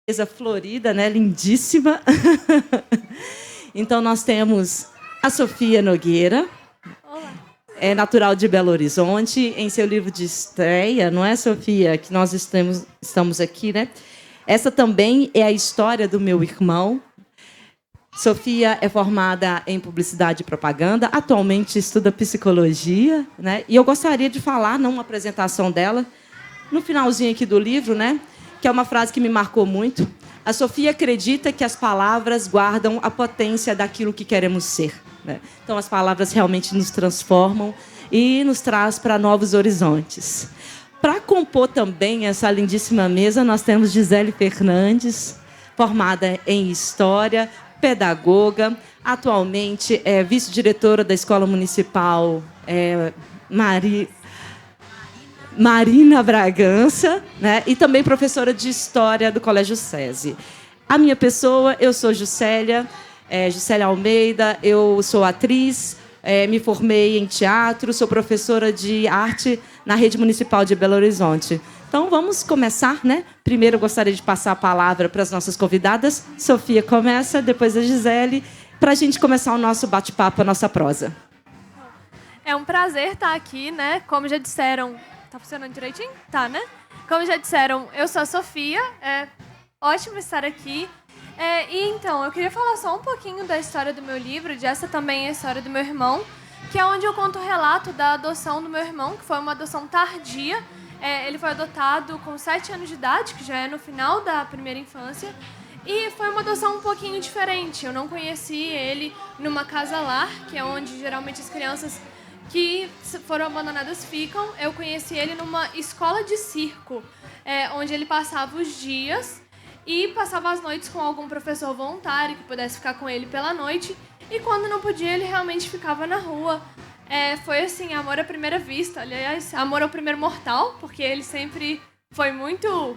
Mesa florida, né? Lindíssima. Então, nós temos a Sofia Nogueira. Olá. É natural de Belo Horizonte. Em seu livro de estreia, não é, Sofia? Que nós estamos aqui, né? Essa também é a história do meu irmão. Sofia é formada em publicidade e propaganda. Atualmente estuda psicologia, né? E eu gostaria de falar, numa apresentação dela, no finalzinho aqui do livro, né? Que é uma frase que me marcou muito. A Sofia acredita que as palavras guardam a potência daquilo que queremos ser, né? Então, as palavras realmente nos transformam e nos traz para novos horizontes. Para compor também essa lindíssima mesa, nós temos Gisele Fernandes, formada em História, pedagoga, atualmente é vice-diretora da Escola Municipal Marina Bragança, né? E também professora de História do Colégio SESI. A minha pessoa, eu sou Juscelia Almeida, eu sou atriz, me formei em teatro, sou professora de arte na Rede Municipal de Belo Horizonte. Então, vamos começar, né? Primeiro, eu gostaria de passar a palavra para as nossas convidadas. Sofia começa, depois a Gisele, para a gente começar o nosso bate-papo, a nossa prosa. É um prazer estar aqui, né? Como já disseram... Tá funcionando direitinho? Tá, né? Como já disseram, eu sou a Sofia. É ótimo estar aqui. E então, eu queria falar só um pouquinho da história do meu livro, de essa também é a história do meu irmão, que é onde eu conto o relato da adoção do meu irmão, que foi uma adoção tardia. Ele foi adotado com 7 anos de idade, que já é no final da primeira infância. E foi uma adoção um pouquinho diferente. Eu não conheci ele numa casa-lar, que é onde geralmente as crianças que foram abandonadas ficam. Eu conheci ele numa escola de circo, onde ele passava os dias e passava as noites com algum professor voluntário que pudesse ficar com ele pela noite. E quando não podia, ele realmente ficava na rua. Foi assim, amor à primeira vista. Aliás, amor ao primeiro mortal, porque ele sempre foi muito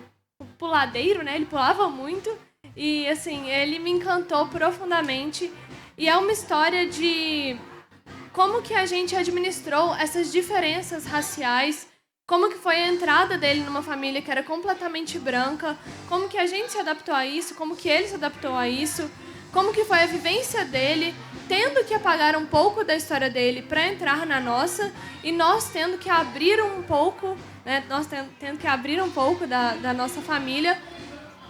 puladeiro, né? Ele pulava muito. E, assim, ele me encantou profundamente. E é uma história de como que a gente administrou essas diferenças raciais, como que foi a entrada dele numa família que era completamente branca, como que a gente se adaptou a isso, como que ele se adaptou a isso, como que foi a vivência dele, tendo que apagar um pouco da história dele para entrar na nossa, e nós tendo que abrir um pouco, né, tendo que abrir um pouco da nossa família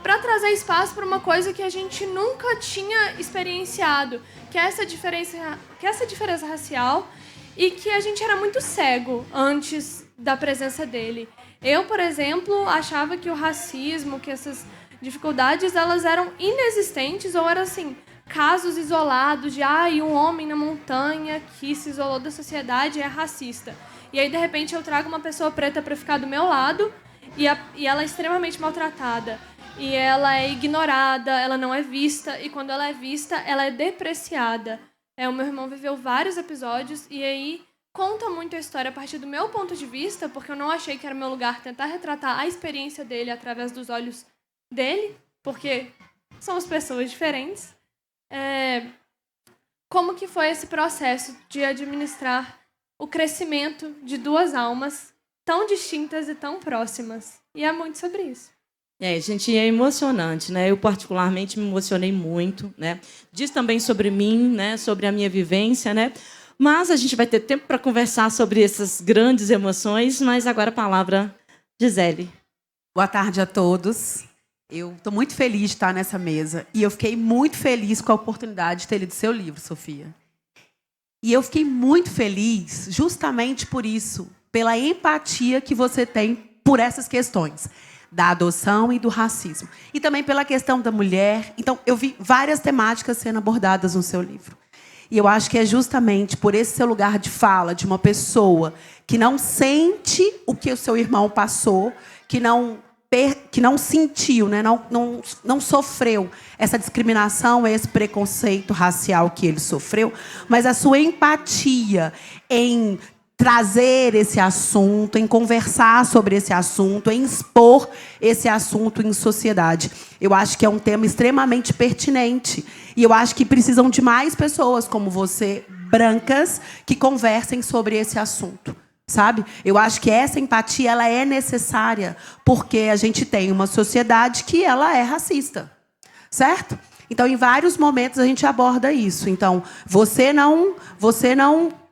para trazer espaço para uma coisa que a gente nunca tinha experienciado, que é essa diferença racial, e que a gente era muito cego antes da presença dele. Eu, por exemplo, achava que o racismo, que essas dificuldades, elas eram inexistentes, ou eram assim, casos isolados de um homem na montanha que se isolou da sociedade é racista. E aí, de repente, eu trago uma pessoa preta para ficar do meu lado e ela é extremamente maltratada. E ela é ignorada, ela não é vista, e quando ela é vista, ela é depreciada. O meu irmão viveu vários episódios, e aí conta muito a história a partir do meu ponto de vista, porque eu não achei que era meu lugar tentar retratar a experiência dele através dos olhos dele, porque somos pessoas diferentes. Como que foi esse processo de administrar o crescimento de duas almas tão distintas e tão próximas. E é muito sobre isso. Gente, é emocionante, né? Eu particularmente me emocionei muito, né? Diz também sobre mim, né? Sobre a minha vivência, né? Mas a gente vai ter tempo para conversar sobre essas grandes emoções, mas agora a palavra, Gisele. Boa tarde a todos. Eu estou muito feliz de estar nessa mesa e eu fiquei muito feliz com a oportunidade de ter lido seu livro, Sofia. E eu fiquei muito feliz justamente por isso, pela empatia que você tem por essas questões da adoção e do racismo. E também pela questão da mulher. Então, eu vi várias temáticas sendo abordadas no seu livro. E eu acho que é justamente por esse seu lugar de fala, de uma pessoa que não sente o que o seu irmão passou, que não sentiu, né? não sofreu essa discriminação, esse preconceito racial que ele sofreu, mas a sua empatia em trazer esse assunto, em conversar sobre esse assunto, em expor esse assunto em sociedade. Eu acho que é um tema extremamente pertinente. E eu acho que precisam de mais pessoas como você, brancas, que conversem sobre esse assunto. sabe? Eu acho que essa empatia ela é necessária porque a gente tem uma sociedade que ela é racista, certo? Então, em vários momentos a gente aborda isso. Então, você não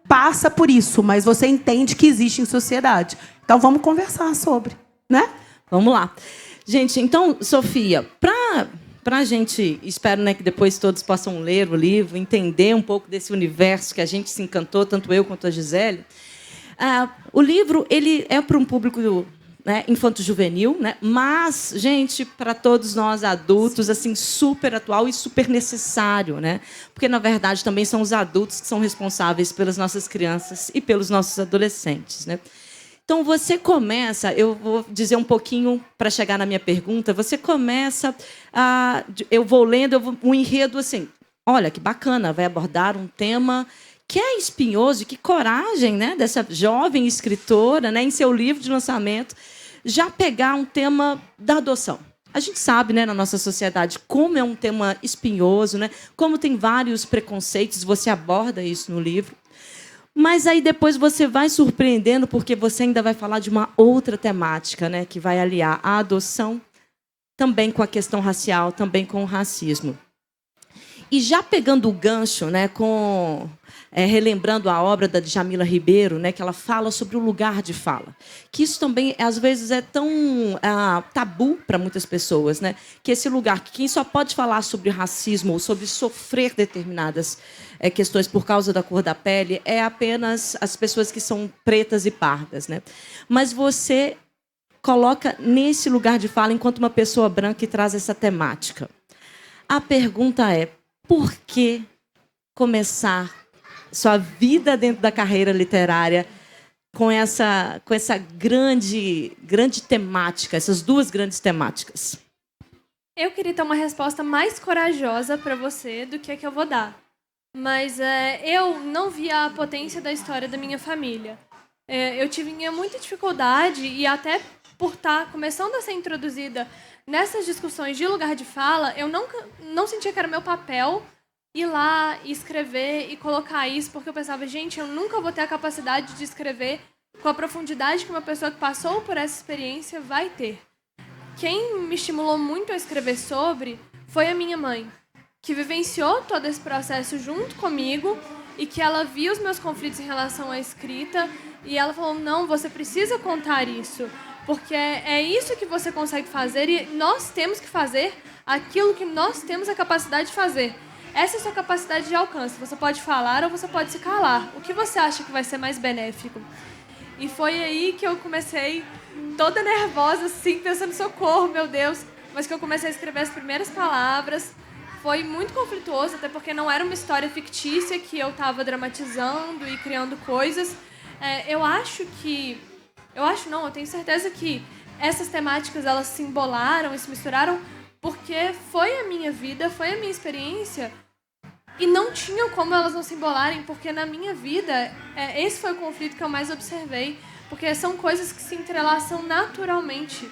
passa por isso, mas você entende que existe em sociedade. Então, vamos conversar sobre, né? Vamos lá. Gente, então, Sofia, para a gente, espero, né, que depois todos possam ler o livro, entender um pouco desse universo que a gente se encantou, tanto eu quanto a Gisele. O livro ele é para um público, né, infanto-juvenil, né, mas, gente, para todos nós adultos, assim, super atual e super necessário, né? Porque, na verdade, também são os adultos que são responsáveis pelas nossas crianças e pelos nossos adolescentes, né? Então, você começa, eu vou dizer um pouquinho para chegar na minha pergunta, você começa, eu vou lendo, um enredo assim, olha, que bacana, vai abordar um tema que é espinhoso, que coragem, né, dessa jovem escritora, né, em seu livro de lançamento, já pegar um tema da adoção. A gente sabe, né, na nossa sociedade, como é um tema espinhoso, né, como tem vários preconceitos, você aborda isso no livro. Mas aí depois você vai surpreendendo, porque você ainda vai falar de uma outra temática, né, que vai aliar a adoção também com a questão racial, também com o racismo. E já pegando o gancho, né, relembrando a obra da Djamila Ribeiro, né, que ela fala sobre o lugar de fala. Que isso também, às vezes, é tão tabu para muitas pessoas, né? Que esse lugar, que quem só pode falar sobre racismo ou sobre sofrer determinadas questões por causa da cor da pele é apenas as pessoas que são pretas e pardas, né? Mas você coloca nesse lugar de fala enquanto uma pessoa branca e traz essa temática. A pergunta é, por que começar sua vida dentro da carreira literária com essa grande temática, essas duas grandes temáticas? Eu queria ter uma resposta mais corajosa para você do que a que eu vou dar. Mas eu não via a potência da história da minha família. Eu tinha muita dificuldade, e até por estar começando a ser introduzida nessas discussões de lugar de fala, eu não sentia que era meu papel ir lá e escrever e colocar isso, porque eu pensava, gente, eu nunca vou ter a capacidade de escrever com a profundidade que uma pessoa que passou por essa experiência vai ter. Quem me estimulou muito a escrever sobre foi a minha mãe, que vivenciou todo esse processo junto comigo e que ela via os meus conflitos em relação à escrita e ela falou, não, você precisa contar isso, porque é isso que você consegue fazer e nós temos que fazer aquilo que nós temos a capacidade de fazer. Essa é a sua capacidade de alcance. Você pode falar ou você pode se calar. O que você acha que vai ser mais benéfico? E foi aí que eu comecei toda nervosa, assim, pensando, socorro, meu Deus. Mas que eu comecei a escrever as primeiras palavras. Foi muito conflituoso, até porque não era uma história fictícia que eu estava dramatizando e criando coisas. Eu tenho certeza que essas temáticas, elas se embolaram e se misturaram porque foi a minha vida, foi a minha experiência. E não tinha como elas não se embolarem, porque na minha vida, esse foi o conflito que eu mais observei, porque são coisas que se entrelaçam naturalmente.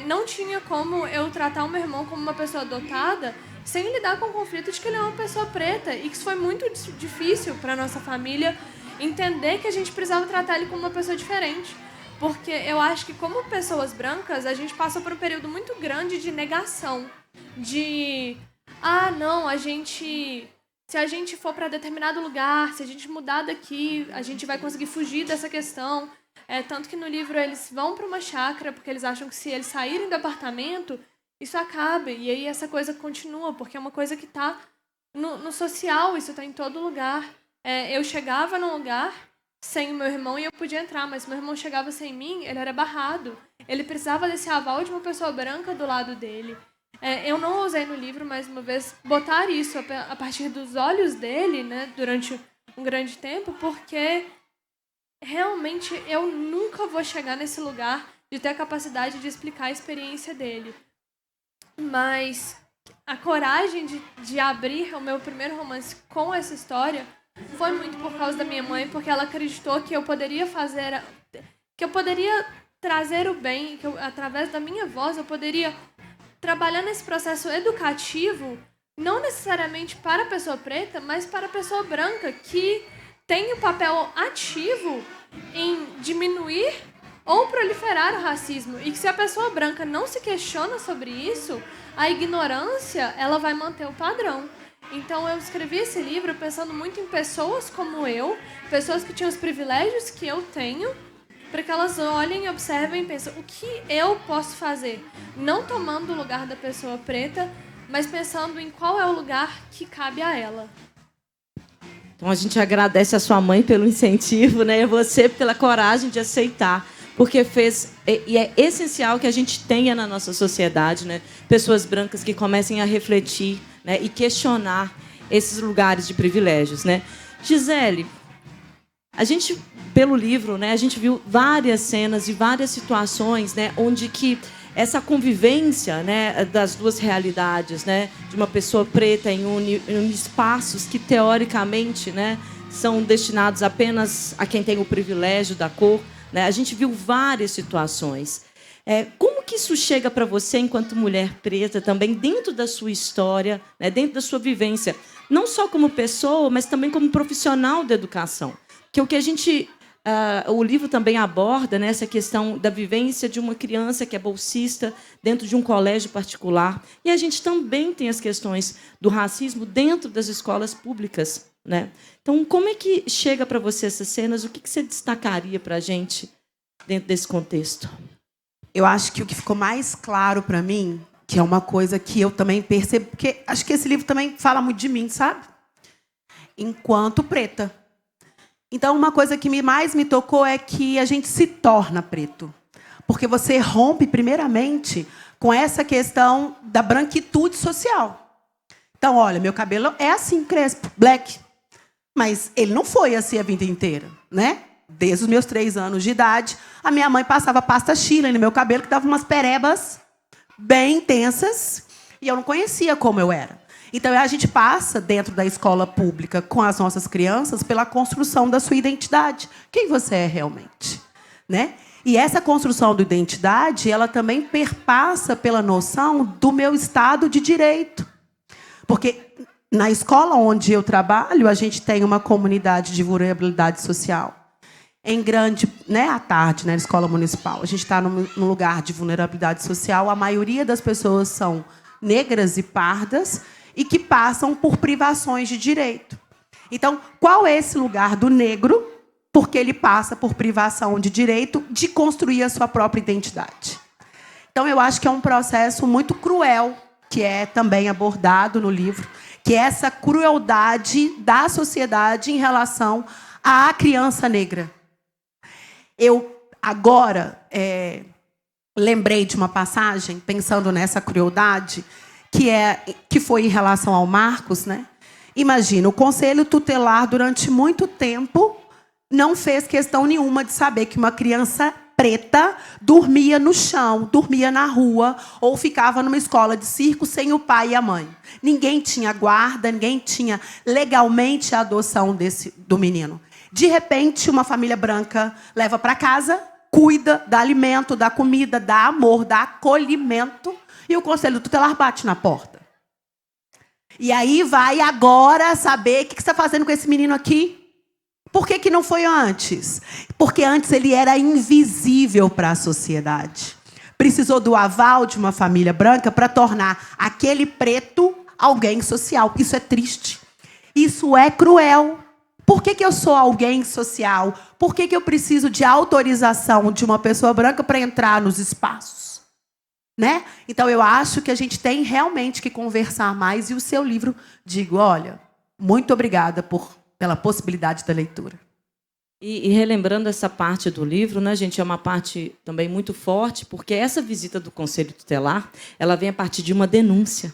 Não tinha como eu tratar o meu irmão como uma pessoa adotada sem lidar com o conflito de que ele é uma pessoa preta, e que isso foi muito difícil para a nossa família entender que a gente precisava tratar ele como uma pessoa diferente. Porque eu acho que, como pessoas brancas, a gente passa por um período muito grande de negação, de... não, se a gente for para determinado lugar, se a gente mudar daqui, a gente vai conseguir fugir dessa questão. Tanto que no livro eles vão para uma chácara, porque eles acham que se eles saírem do apartamento, isso acaba. E aí essa coisa continua, porque é uma coisa que está no social, isso está em todo lugar. Eu chegava num lugar sem o meu irmão e eu podia entrar, mas meu irmão chegava sem mim, ele era barrado. Ele precisava desse aval de uma pessoa branca do lado dele. Eu não ousei no livro, mais uma vez, botar isso a partir dos olhos dele, né, durante um grande tempo, porque realmente eu nunca vou chegar nesse lugar de ter a capacidade de explicar a experiência dele. Mas a coragem de abrir o meu primeiro romance com essa história foi muito por causa da minha mãe, porque ela acreditou que eu poderia trazer o bem, que através da minha voz eu poderia trabalhar nesse processo educativo, não necessariamente para a pessoa preta, mas para a pessoa branca, que tem o papel ativo em diminuir ou proliferar o racismo. E que se a pessoa branca não se questiona sobre isso, a ignorância ela vai manter o padrão. Então eu escrevi esse livro pensando muito em pessoas como eu, pessoas que tinham os privilégios que eu tenho, para que elas olhem, observem e pensem o que eu posso fazer. Não tomando o lugar da pessoa preta, mas pensando em qual é o lugar que cabe a ela. Então a gente agradece a sua mãe pelo incentivo, né? E você pela coragem de aceitar, porque e é essencial que a gente tenha na nossa sociedade, né, pessoas brancas que comecem a refletir, né, e questionar esses lugares de privilégios, né? Gisele, a gente pelo livro, né, a gente viu várias cenas e várias situações, né, onde que essa convivência, né, das duas realidades, né, de uma pessoa preta em espaços que teoricamente, né, são destinados apenas a quem tem o privilégio da cor, né, a gente viu várias situações. Como que isso chega para você enquanto mulher preta também dentro da sua história, né, dentro da sua vivência, não só como pessoa, mas também como profissional da educação? Que o que a gente o livro também aborda, né, essa questão da vivência de uma criança que é bolsista dentro de um colégio particular. E a gente também tem as questões do racismo dentro das escolas públicas, né? Então, como é que chega para você essas cenas? O que você destacaria para a gente dentro desse contexto? Eu acho que o que ficou mais claro para mim, que é uma coisa que eu também percebo, porque acho que esse livro também fala muito de mim, sabe? Enquanto preta. Então, uma coisa que mais me tocou é que a gente se torna preto. Porque você rompe, primeiramente, com essa questão da branquitude social. Então, olha, meu cabelo é assim, crespo, black. Mas ele não foi assim a vida inteira, né? Desde os meus 3 anos de idade, a minha mãe passava pasta Chile no meu cabelo, que dava umas perebas bem intensas, e eu não conhecia como eu era. Então, a gente passa, dentro da escola pública, com as nossas crianças, pela construção da sua identidade. Quem você é realmente, né? E essa construção da identidade, ela também perpassa pela noção do meu estado de direito. Porque na escola onde eu trabalho, a gente tem uma comunidade de vulnerabilidade social. Em grande, né, à tarde, né, na escola municipal, a gente está num lugar de vulnerabilidade social. A maioria das pessoas são negras e pardas, e que passam por privações de direito. Então, qual é esse lugar do negro? Porque ele passa por privação de direito de construir a sua própria identidade. Então, eu acho que é um processo muito cruel, que é também abordado no livro, que é essa crueldade da sociedade em relação à criança negra. Eu, agora, lembrei de uma passagem, pensando nessa crueldade, que foi em relação ao Marcos, né? Imagina, o Conselho Tutelar, durante muito tempo, não fez questão nenhuma de saber que uma criança preta dormia no chão, dormia na rua, ou ficava numa escola de circo sem o pai e a mãe. Ninguém tinha guarda, ninguém tinha legalmente a adoção do menino. De repente, uma família branca leva para casa, cuida, dá alimento, dá comida, dá amor, dá acolhimento, e o Conselho Tutelar bate na porta. E aí vai agora saber o que você está fazendo com esse menino aqui. Por que não foi antes? Porque antes ele era invisível para a sociedade. Precisou do aval de uma família branca para tornar aquele preto alguém social. Isso é triste. Isso é cruel. Por que eu sou alguém social? Por que eu preciso de autorização de uma pessoa branca para entrar nos espaços? Né? Então, eu acho que a gente tem realmente que conversar mais. E o seu livro, digo, olha, muito obrigada pela possibilidade da leitura. E relembrando essa parte do livro, né, gente, é uma parte também muito forte, porque essa visita do Conselho Tutelar, ela vem a partir de uma denúncia.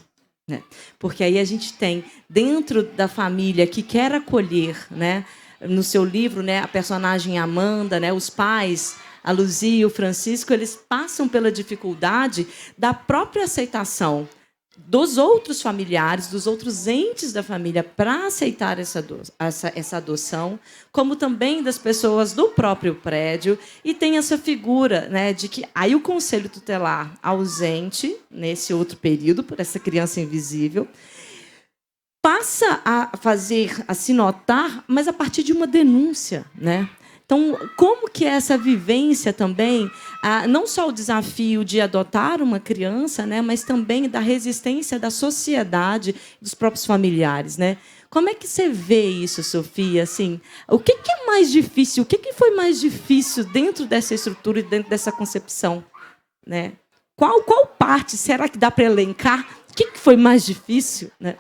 Né? Porque aí a gente tem, dentro da família que quer acolher, né, no seu livro, né, a personagem Amanda, né, os pais, a Luzia e o Francisco, eles passam pela dificuldade da própria aceitação dos outros familiares, dos outros entes da família para aceitar essa adoção, como também das pessoas do próprio prédio. E tem essa figura, né, de que aí o Conselho Tutelar ausente, nesse outro período, por essa criança invisível, passa a se notar, mas a partir de uma denúncia, né? Então, como que é essa vivência também, não só o desafio de adotar uma criança, né, mas também da resistência da sociedade, dos próprios familiares, né? Como é que você vê isso, Sofia? Assim, o que é mais difícil? O que foi mais difícil dentro dessa estrutura e dentro dessa concepção, né? Qual parte será que dá para elencar? O que foi mais difícil, né?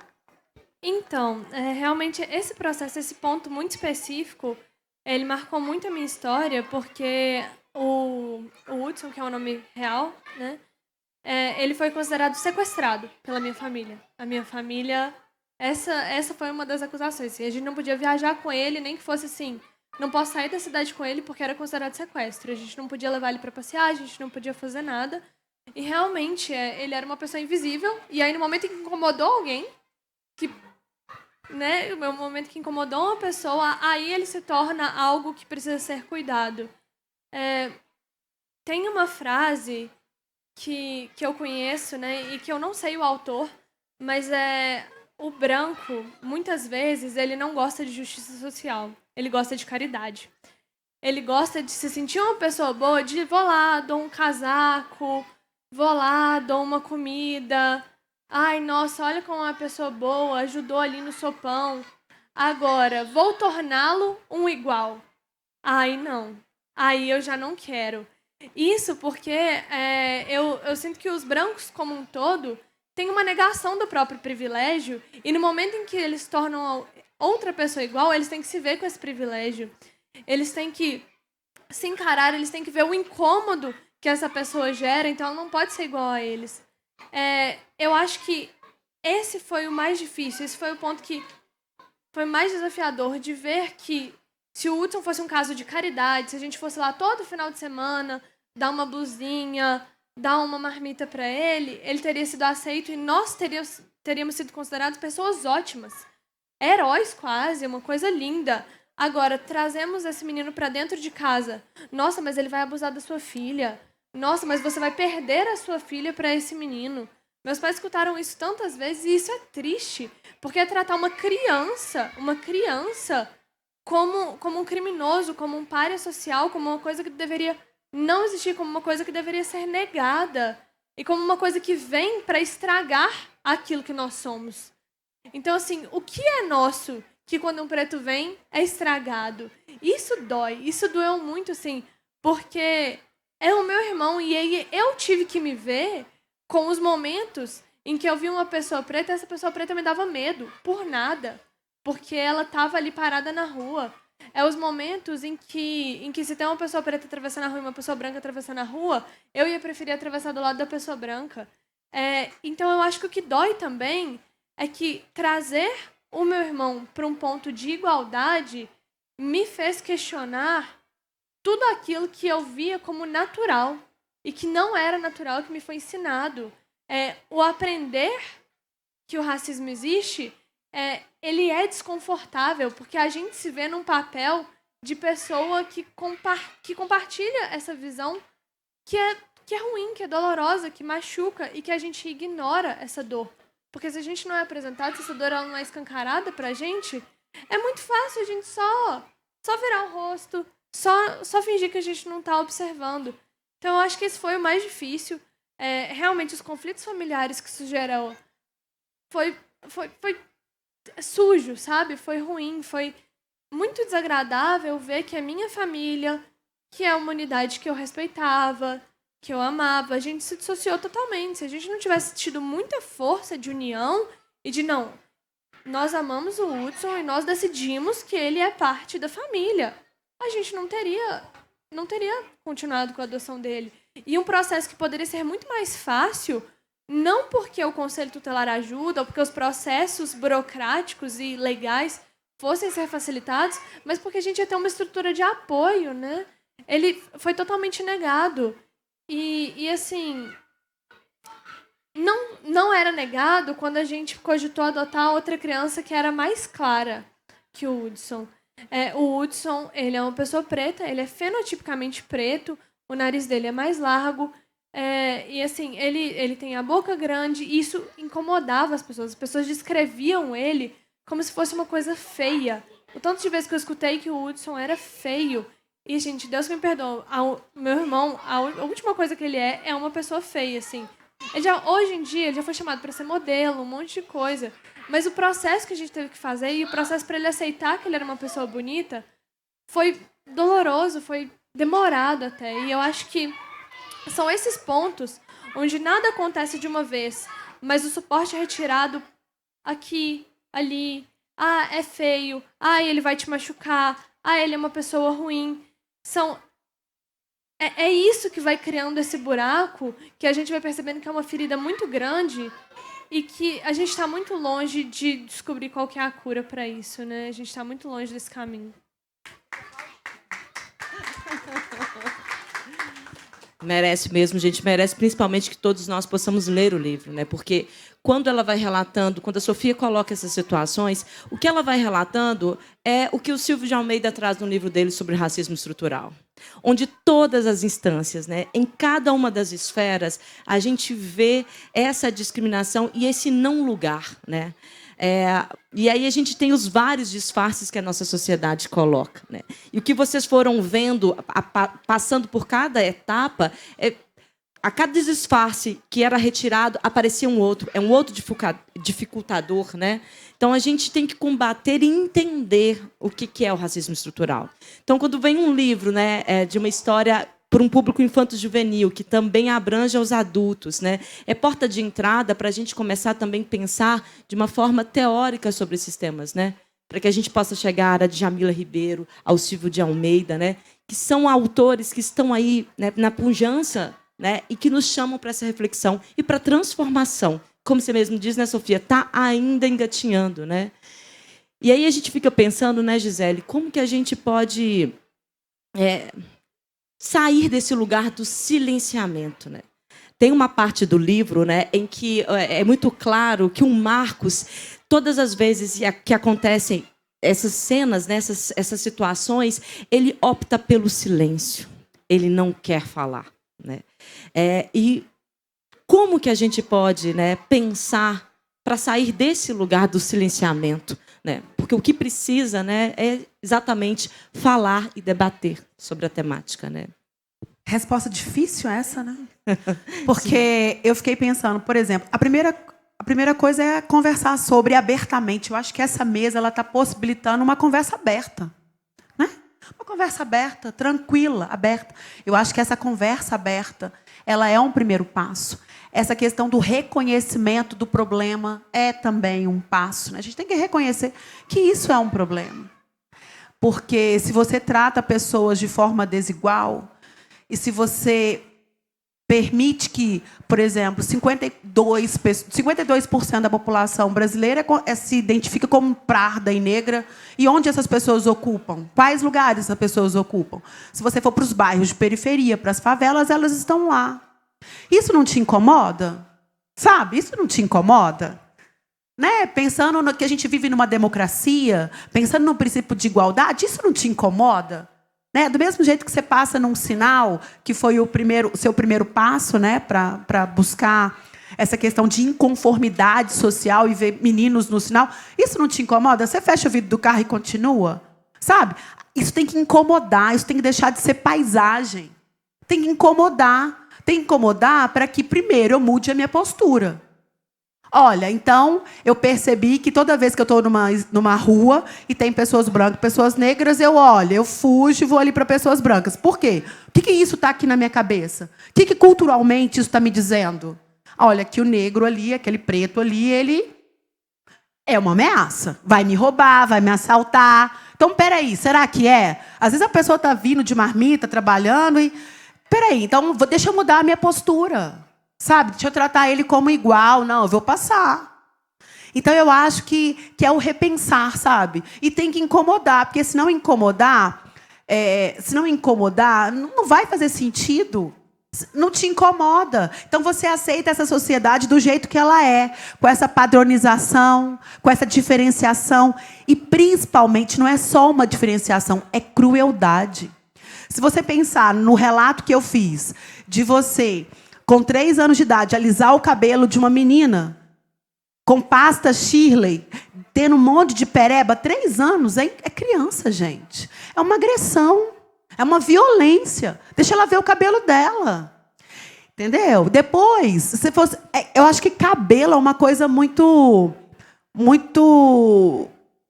Então, realmente, esse processo, esse ponto muito específico, ele marcou muito a minha história, porque o Hudson, que é o nome real, né, ele foi considerado sequestrado pela minha família. A minha família, essa foi uma das acusações. A gente não podia viajar com ele, nem que fosse assim, não posso sair da cidade com ele porque era considerado sequestro. A gente não podia levar ele para passear, a gente não podia fazer nada. E realmente, ele era uma pessoa invisível, e aí no momento em que incomodou alguém, né, no momento que incomodou uma pessoa, aí ele se torna algo que precisa ser cuidado. Tem uma frase que eu conheço, né, e que eu não sei o autor, mas o branco, muitas vezes, ele não gosta de justiça social, ele gosta de caridade. Ele gosta de se sentir uma pessoa boa, de vou lá, dou um casaco, vou lá, dou uma comida. Ai, nossa, olha como uma pessoa boa, ajudou ali no sopão. Agora, vou torná-lo um igual. Ai, não. Aí eu já não quero. Isso porque eu sinto que os brancos, como um todo, têm uma negação do próprio privilégio, e no momento em que eles tornam outra pessoa igual, eles têm que se ver com esse privilégio. Eles têm que se encarar, eles têm que ver o incômodo que essa pessoa gera, então ela não pode ser igual a eles. Eu acho que esse foi o mais difícil, esse foi o ponto que foi mais desafiador, de ver que se o Hudson fosse um caso de caridade, se a gente fosse lá todo final de semana, dar uma blusinha, dar uma marmita para ele teria sido aceito e nós teríamos sido considerados pessoas ótimas, heróis quase, uma coisa linda. Agora, trazemos esse menino para dentro de casa. Nossa, mas ele vai abusar da sua filha. Nossa, mas você vai perder a sua filha para esse menino. Meus pais escutaram isso tantas vezes e isso é triste, porque é tratar uma criança como um criminoso, como um pária social, como uma coisa que deveria não existir, como uma coisa que deveria ser negada e como uma coisa que vem para estragar aquilo que nós somos. Então, assim, o que é nosso que quando um preto vem é estragado? Isso dói, isso doeu muito, assim, porque é o meu irmão e aí eu tive que me ver com os momentos em que eu vi uma pessoa preta e essa pessoa preta me dava medo, por nada, porque ela estava ali parada na rua. É os momentos em que se tem uma pessoa preta atravessando a rua e uma pessoa branca atravessando a rua, eu ia preferir atravessar do lado da pessoa branca. Então eu acho que o que dói também é que trazer o meu irmão para um ponto de igualdade me fez questionar tudo aquilo que eu via como natural e que não era natural, que me foi ensinado. O aprender que o racismo existe, ele é desconfortável, porque a gente se vê num papel de pessoa que compartilha essa visão que é ruim, que é dolorosa, que machuca e que a gente ignora essa dor. Porque se a gente não é apresentado, se essa dor ela não é escancarada pra gente, é muito fácil a gente só virar o rosto, só fingir que a gente não tá observando. Então, eu acho que esse foi o mais difícil. Realmente, os conflitos familiares que isso gerou foi sujo, sabe? Foi ruim, foi muito desagradável ver que a minha família, que é a humanidade que eu respeitava, que eu amava, a gente se dissociou totalmente. Se a gente não tivesse tido muita força de união e de não, nós amamos o Hudson e nós decidimos que ele é parte da família, a gente não teria continuado com a adoção dele. E um processo que poderia ser muito mais fácil, não porque o Conselho Tutelar ajuda, ou porque os processos burocráticos e legais fossem ser facilitados, mas porque a gente ia ter uma estrutura de apoio, né? Ele foi totalmente negado. E assim, não era negado quando a gente cogitou adotar outra criança que era mais clara que o Hudson. O Hudson, ele é uma pessoa preta, ele é fenotipicamente preto, o nariz dele é mais largo, e assim, ele tem a boca grande, e isso incomodava as pessoas descreviam ele como se fosse uma coisa feia. O tanto de vezes que eu escutei que o Hudson era feio, E, gente, Deus me perdoa. Meu irmão, a última coisa que ele é uma pessoa feia, assim. Hoje em dia, ele já foi chamado para ser modelo, um monte de coisa. Mas o processo que a gente teve que fazer e o processo para ele aceitar que ele era uma pessoa bonita foi doloroso, foi demorado até. E eu acho que são esses pontos onde nada acontece de uma vez, mas o suporte é retirado aqui, ali. Ah, é feio. Ah, ele vai te machucar. Ah, ele é uma pessoa ruim. É isso que vai criando esse buraco, que a gente vai percebendo que é uma ferida muito grande e que a gente está muito longe de descobrir qual que é a cura para isso, né? A gente está muito longe desse caminho. Merece mesmo, gente, merece principalmente que todos nós possamos ler o livro, né? Porque quando ela vai relatando, quando a Sofia coloca essas situações, o que ela vai relatando é o que o Silvio de Almeida traz no livro dele sobre racismo estrutural, onde todas as instâncias, né, em cada uma das esferas, a gente vê essa discriminação e esse não lugar, né? E aí a gente tem os vários disfarces que a nossa sociedade coloca, né? E o que vocês foram vendo, passando por cada etapa, a cada disfarce que era retirado, aparecia um outro. É um outro dificultador, né? Então, a gente tem que combater e entender o que é o racismo estrutural. Então, quando vem um livro, né, de uma história para um público infanto-juvenil, que também abrange os adultos, né? É porta de entrada para a gente começar também a pensar de uma forma teórica sobre esses temas, né? Para que a gente possa chegar a Djamila Ribeiro, ao Silvio de Almeida, né? Que são autores que estão aí, né, na pujança, né? E que nos chamam para essa reflexão e para a transformação. Como você mesmo diz, né, Sofia? Está ainda engatinhando, né? E aí a gente fica pensando, né, Gisele, como que a gente pode sair desse lugar do silenciamento, né? Tem uma parte do livro, né, em que é muito claro que o Marcos, todas as vezes que acontecem essas cenas, né, essas situações, ele opta pelo silêncio. Ele não quer falar, né? E como que a gente pode, né, pensar para sair desse lugar do silenciamento, né? Porque o que precisa, né, é exatamente falar e debater sobre a temática, né? Resposta difícil essa, né? Porque eu fiquei pensando, por exemplo, a primeira coisa é conversar sobre abertamente. Eu acho que essa mesa ela está possibilitando uma conversa aberta, né? Uma conversa aberta, tranquila, aberta. Eu acho que essa conversa aberta, ela é um primeiro passo. Essa questão do reconhecimento do problema é também um passo, né? A gente tem que reconhecer que isso é um problema. Porque se você trata pessoas de forma desigual, e se você permite que, por exemplo, 52% da população brasileira se identifica como parda e negra, e onde essas pessoas ocupam? Quais lugares essas pessoas ocupam? Se você for para os bairros de periferia, para as favelas, elas estão lá. Isso não te incomoda? Sabe? Isso não te incomoda? Né? Pensando no que a gente vive numa democracia, pensando no princípio de igualdade, isso não te incomoda? Né? Do mesmo jeito que você passa num sinal, que foi o seu primeiro passo, né, para buscar essa questão de inconformidade social e ver meninos no sinal, isso não te incomoda? Você fecha o vidro do carro e continua? Sabe? Isso tem que incomodar, isso tem que deixar de ser paisagem. Tem que incomodar. Tem que incomodar para que, primeiro, eu mude a minha postura. Olha, então, eu percebi que toda vez que eu estou numa rua e tem pessoas brancas, pessoas negras, eu fujo e vou ali para pessoas brancas. Por quê? O que isso está aqui na minha cabeça? O que culturalmente isso está me dizendo? Olha, que o negro ali, aquele preto ali, ele é uma ameaça. Vai me roubar, vai me assaltar. Então, peraí, será que é? Às vezes a pessoa está vindo de marmita, trabalhando e... Peraí, então deixa eu mudar a minha postura. Sabe? Deixa eu tratar ele como igual. Não, eu vou passar. Então, eu acho que é o repensar, sabe? E tem que incomodar, porque se não incomodar, não vai fazer sentido. Não te incomoda. Então, você aceita essa sociedade do jeito que ela é, com essa padronização, com essa diferenciação. E, principalmente, não é só uma diferenciação, é crueldade. Se você pensar no relato que eu fiz, de você, com 3 anos de idade, alisar o cabelo de uma menina, com pasta Shirley, tendo um monte de pereba, 3 anos, é criança, gente. É uma agressão. É uma violência. Deixa ela ver o cabelo dela. Entendeu? Depois, se fosse, eu acho que cabelo é uma coisa muito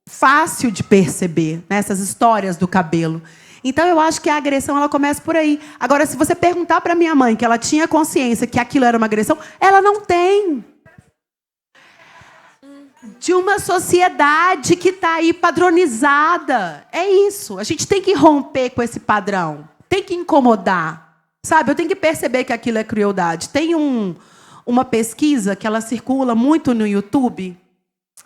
fácil de perceber, né? Essas histórias do cabelo. Então, eu acho que a agressão ela começa por aí. Agora, se você perguntar para minha mãe que ela tinha consciência que aquilo era uma agressão, ela não tem. De uma sociedade que está aí padronizada. É isso. A gente tem que romper com esse padrão. Tem que incomodar. Sabe? Eu tenho que perceber que aquilo é crueldade. Tem uma pesquisa que ela circula muito no YouTube.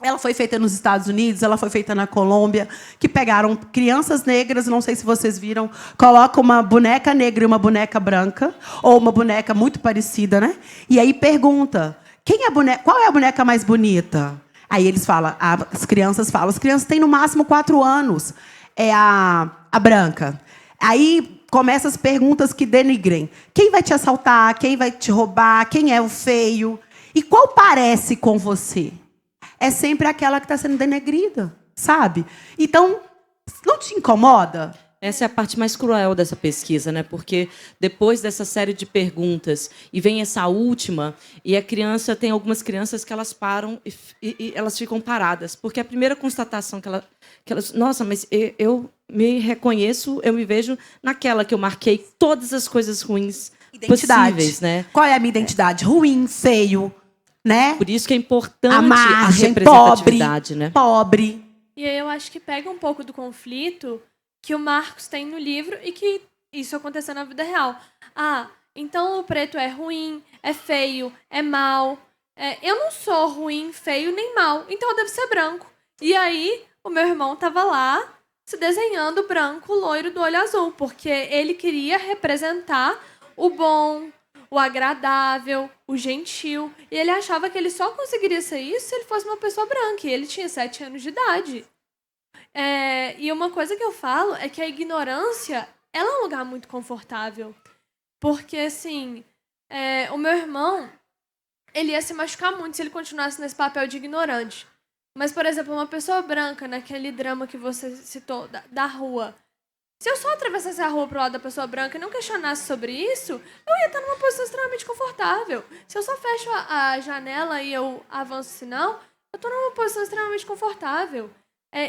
Ela foi feita nos Estados Unidos, ela foi feita na Colômbia, que pegaram crianças negras, não sei se vocês viram, colocam uma boneca negra e uma boneca branca, ou uma boneca muito parecida, né? E aí pergunta, qual é a boneca mais bonita? Aí eles falam, as crianças têm no máximo 4 anos, é a branca. Aí começam as perguntas que denigrem. Quem vai te assaltar? Quem vai te roubar? Quem é o feio? E qual parece com você? É sempre aquela que está sendo denegrida, sabe? Então, não te incomoda? Essa é a parte mais cruel dessa pesquisa, né? Porque depois dessa série de perguntas, e vem essa última, e a criança, tem algumas crianças que elas param e elas ficam paradas. Porque a primeira constatação que elas... Nossa, mas eu me reconheço, eu me vejo naquela que eu marquei todas as coisas ruins possíveis, né? Qual é a minha identidade? Ruim, feio, né? Por isso que é importante a margem, representatividade, né? Pobre. E aí eu acho que pega um pouco do conflito que o Marcos tem no livro e que isso aconteceu na vida real. Ah, então o preto é ruim, é feio, é mau. Eu não sou ruim, feio nem mau, então eu devo ser branco. E aí o meu irmão estava lá se desenhando branco, loiro do olho azul, porque ele queria representar o bom, o agradável, o gentil. E ele achava que ele só conseguiria ser isso se ele fosse uma pessoa branca. E ele tinha 7 anos de idade. E uma coisa que eu falo é que a ignorância ela é um lugar muito confortável. Porque, assim, o meu irmão, ele ia se machucar muito se ele continuasse nesse papel de ignorante. Mas, por exemplo, uma pessoa branca, naquele drama que você citou, da rua, se eu só atravessasse a rua pro lado da pessoa branca e não questionasse sobre isso, eu ia estar numa posição extremamente confortável. Se eu só fecho a janela e eu avanço o sinal, eu estou numa posição extremamente confortável.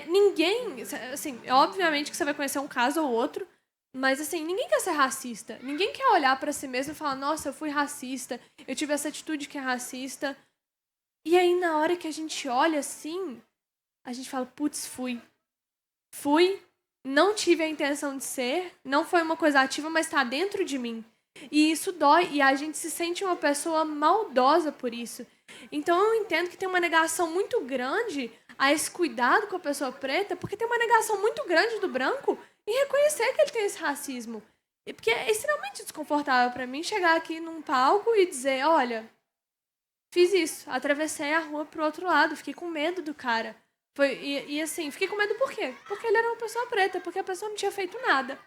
Ninguém, assim, obviamente que você vai conhecer um caso ou outro, mas assim, ninguém quer ser racista. Ninguém quer olhar pra si mesmo e falar, nossa, eu fui racista, eu tive essa atitude que é racista. E aí, na hora que a gente olha assim, a gente fala, putz, fui, não tive a intenção de ser, não foi uma coisa ativa, mas tá dentro de mim. E isso dói, e a gente se sente uma pessoa maldosa por isso. Então eu entendo que tem uma negação muito grande a esse cuidado com a pessoa preta, porque tem uma negação muito grande do branco em reconhecer que ele tem esse racismo. E porque é extremamente desconfortável para mim chegar aqui num palco e dizer, olha, fiz isso, atravessei a rua pro outro lado, fiquei com medo do cara. Assim, fiquei com medo por quê? Porque ele era uma pessoa preta, porque a pessoa não tinha feito nada.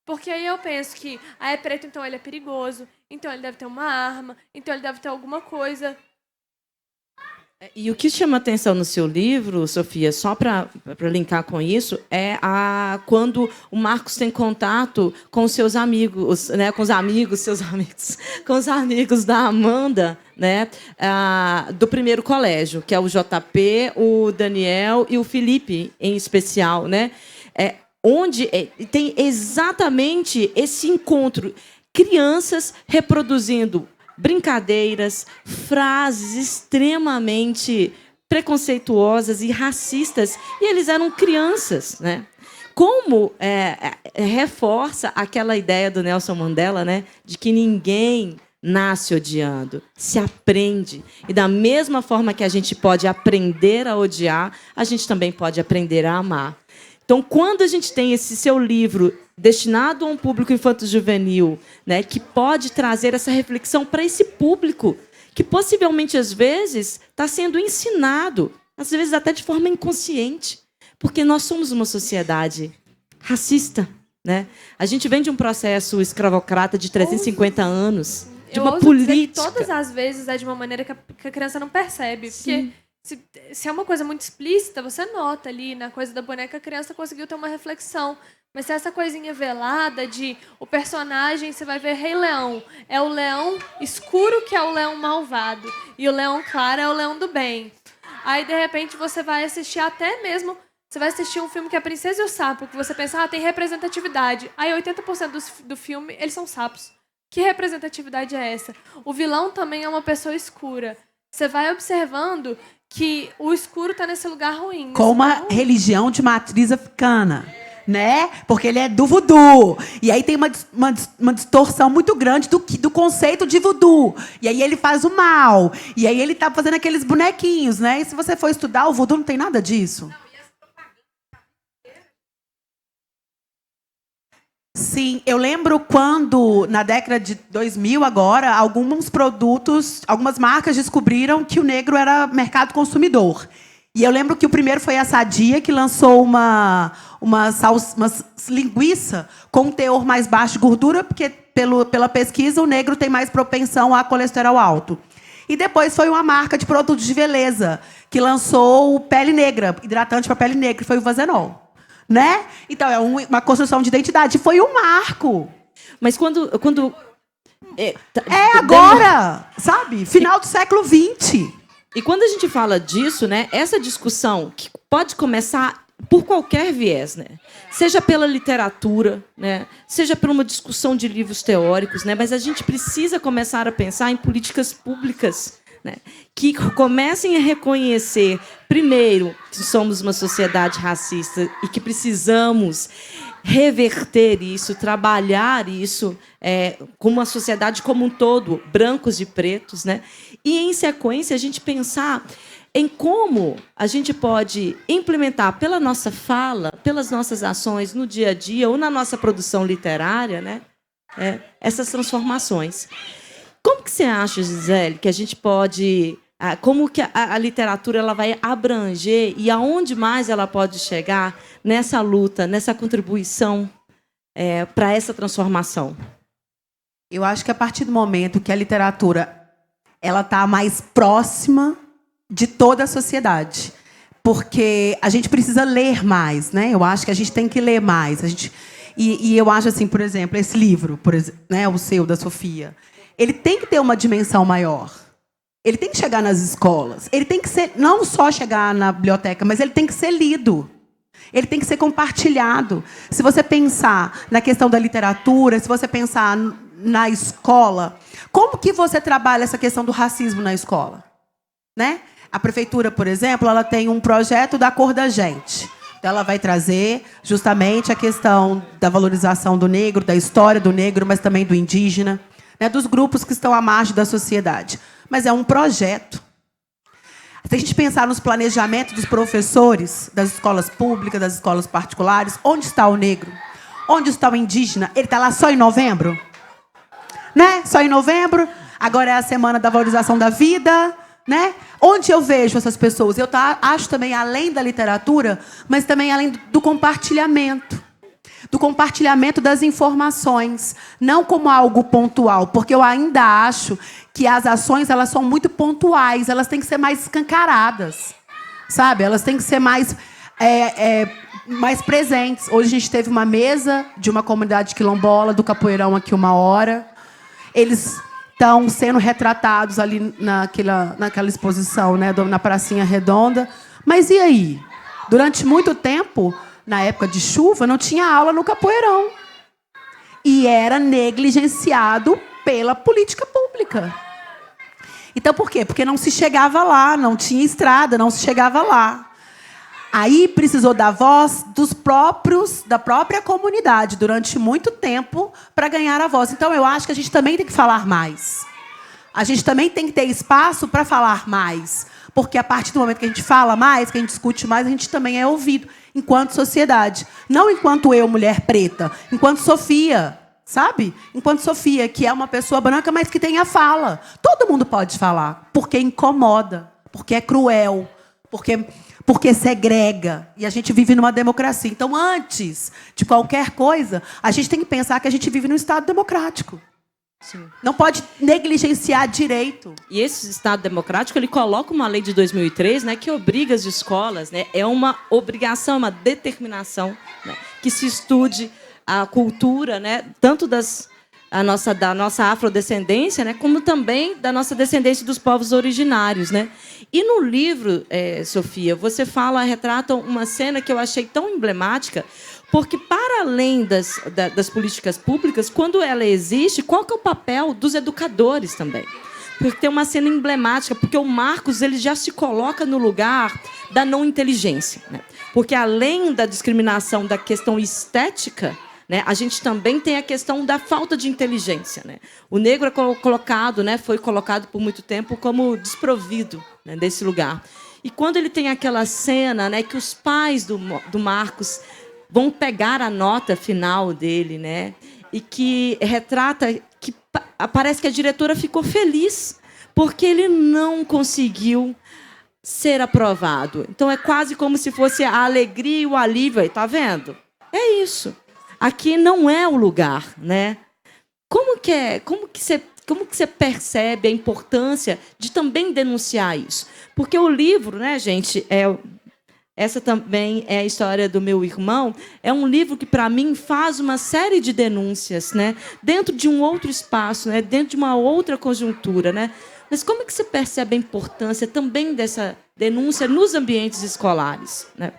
Porque aí eu penso que, é preto, então ele é perigoso, então ele deve ter uma arma, então ele deve ter alguma coisa. E o que chama atenção no seu livro, Sofia, só para linkar com isso, é quando o Marcos tem contato com os seus amigos, né, com os amigos da Amanda, né, do primeiro colégio, que é o JP, o Daniel e o Felipe, em especial, né, onde tem exatamente esse encontro, crianças reproduzindo brincadeiras, frases extremamente preconceituosas e racistas, e eles eram crianças, né? Como reforça aquela ideia do Nelson Mandela, né, de que ninguém nasce odiando, se aprende. E da mesma forma que a gente pode aprender a odiar, a gente também pode aprender a amar. Então, quando a gente tem esse seu livro destinado a um público infanto-juvenil, né, que pode trazer essa reflexão para esse público, que possivelmente, às vezes, está sendo ensinado, às vezes até de forma inconsciente, porque nós somos uma sociedade racista, né? A gente vem de um processo escravocrata de 350 anos, de uma política. Dizer que todas as vezes é de uma maneira que a criança não percebe. Porque se é uma coisa muito explícita, você nota ali na coisa da boneca, a criança conseguiu ter uma reflexão. Mas se essa coisinha velada de o personagem, você vai ver Rei Leão, é o leão escuro que é o leão malvado, e o leão claro é o leão do bem. Aí, de repente, você vai assistir até mesmo... Você vai assistir um filme que é A Princesa e o Sapo, que você pensa, tem representatividade. Aí 80% do filme, eles são sapos. Que representatividade é essa? O vilão também é uma pessoa escura. Você vai observando que o escuro está nesse lugar ruim. Com uma religião de matriz africana, né? Porque ele é do voodoo. E aí tem uma distorção muito grande do conceito de voodoo. E aí ele faz o mal. E aí ele tá fazendo aqueles bonequinhos, né? E se você for estudar, o voodoo não tem nada disso. Sim, eu lembro quando, na década de 2000 agora, alguns produtos, algumas marcas descobriram que o negro era mercado consumidor. E eu lembro que o primeiro foi a Sadia, que lançou uma linguiça com um teor mais baixo de gordura, porque, pela pesquisa, o negro tem mais propensão a colesterol alto. E depois foi uma marca de produtos de beleza, que lançou o Pele Negra, hidratante para pele negra, que foi o Vazenol. Né? Então, é uma construção de identidade. Foi um marco. Mas quando agora, sabe? Final do século XX. E quando a gente fala disso, né, essa discussão que pode começar por qualquer viés, né? Seja pela literatura, né? Seja por uma discussão de livros teóricos, né? Mas a gente precisa começar a pensar em políticas públicas, né, que comecem a reconhecer, primeiro, que somos uma sociedade racista e que precisamos reverter isso, trabalhar isso com uma sociedade como um todo, brancos e pretos, né? E, em sequência, a gente pensar em como a gente pode implementar pela nossa fala, pelas nossas ações no dia a dia ou na nossa produção literária, né, essas transformações. Como que você acha, Gisele, que a gente pode... Como que a literatura ela vai abranger e aonde mais ela pode chegar nessa luta, nessa contribuição para essa transformação? Eu acho que a partir do momento que a literatura ela está mais próxima de toda a sociedade, porque a gente precisa ler mais, né? Eu acho que a gente tem que ler mais. E eu acho assim, por exemplo, esse livro, né, o seu, da Sofia, ele tem que ter uma dimensão maior. Ele tem que chegar nas escolas. Ele tem que ser, não só chegar na biblioteca, mas ele tem que ser lido. Ele tem que ser compartilhado. Se você pensar na questão da literatura, se você pensar na escola, como que você trabalha essa questão do racismo na escola? Né? A prefeitura, por exemplo, ela tem um projeto da Cor da Gente. Então, ela vai trazer justamente a questão da valorização do negro, da história do negro, mas também do indígena, né, dos grupos que estão à margem da sociedade. Mas é um projeto. Se a gente pensar nos planejamentos dos professores das escolas públicas, das escolas particulares, onde está o negro? Onde está o indígena? Ele está lá só em novembro? Né? Só em novembro? Agora é a Semana da Valorização da Vida. Né? Onde eu vejo essas pessoas? Eu acho também, além da literatura, mas também além do compartilhamento. Do compartilhamento das informações, não como algo pontual, porque eu ainda acho que as ações elas são muito pontuais, elas têm que ser mais escancaradas, sabe? Elas têm que ser mais presentes. Hoje a gente teve uma mesa de uma comunidade quilombola, do Capoeirão, aqui 1 hora. Eles estão sendo retratados ali naquela exposição, né, na Pracinha Redonda. Mas e aí? Durante muito tempo... Na época de chuva, não tinha aula no Capoeirão. E era negligenciado pela política pública. Então, por quê? Porque não se chegava lá, não tinha estrada, não se chegava lá. Aí precisou da voz da própria comunidade, durante muito tempo, para ganhar a voz. Então, eu acho que a gente também tem que falar mais. A gente também tem que ter espaço para falar mais. Porque a partir do momento que a gente fala mais, que a gente discute mais, a gente também é ouvido enquanto sociedade. Não enquanto eu, mulher preta, enquanto Sofia, sabe? Enquanto Sofia, que é uma pessoa branca, mas que tem a fala. Todo mundo pode falar, porque incomoda, porque é cruel, porque segrega. E a gente vive numa democracia. Então, antes de qualquer coisa, a gente tem que pensar que a gente vive num Estado democrático. Sim. Não pode negligenciar direito. E esse Estado democrático, ele coloca uma lei de 2003, né, que obriga as escolas, né, é uma obrigação, uma determinação, né, que se estude a cultura, né, tanto da nossa afrodescendência, né, como também da nossa descendência dos povos originários, né. E no livro, Sofia, você retrata uma cena que eu achei tão emblemática, porque, para além das políticas públicas, quando ela existe, qual que é o papel dos educadores também? Porque tem uma cena emblemática, porque o Marcos ele já se coloca no lugar da não inteligência, né? Porque, além da discriminação da questão estética, né, a gente também tem a questão da falta de inteligência, né? O negro foi colocado por muito tempo como desprovido, né, desse lugar. E quando ele tem aquela cena, né, que os pais do Marcos vão pegar a nota final dele, né, e que retrata que parece que a diretora ficou feliz porque ele não conseguiu ser aprovado. Então é quase como se fosse a alegria e o alívio. Aí, tá vendo? É isso. Aqui não é o lugar, né? Como que você percebe a importância de também denunciar isso? Porque o livro, né, gente, essa também é a história do meu irmão. É um livro que, para mim, faz uma série de denúncias, né, dentro de um outro espaço, né, dentro de uma outra conjuntura, né? Mas como é que você percebe a importância também dessa denúncia nos ambientes escolares, né?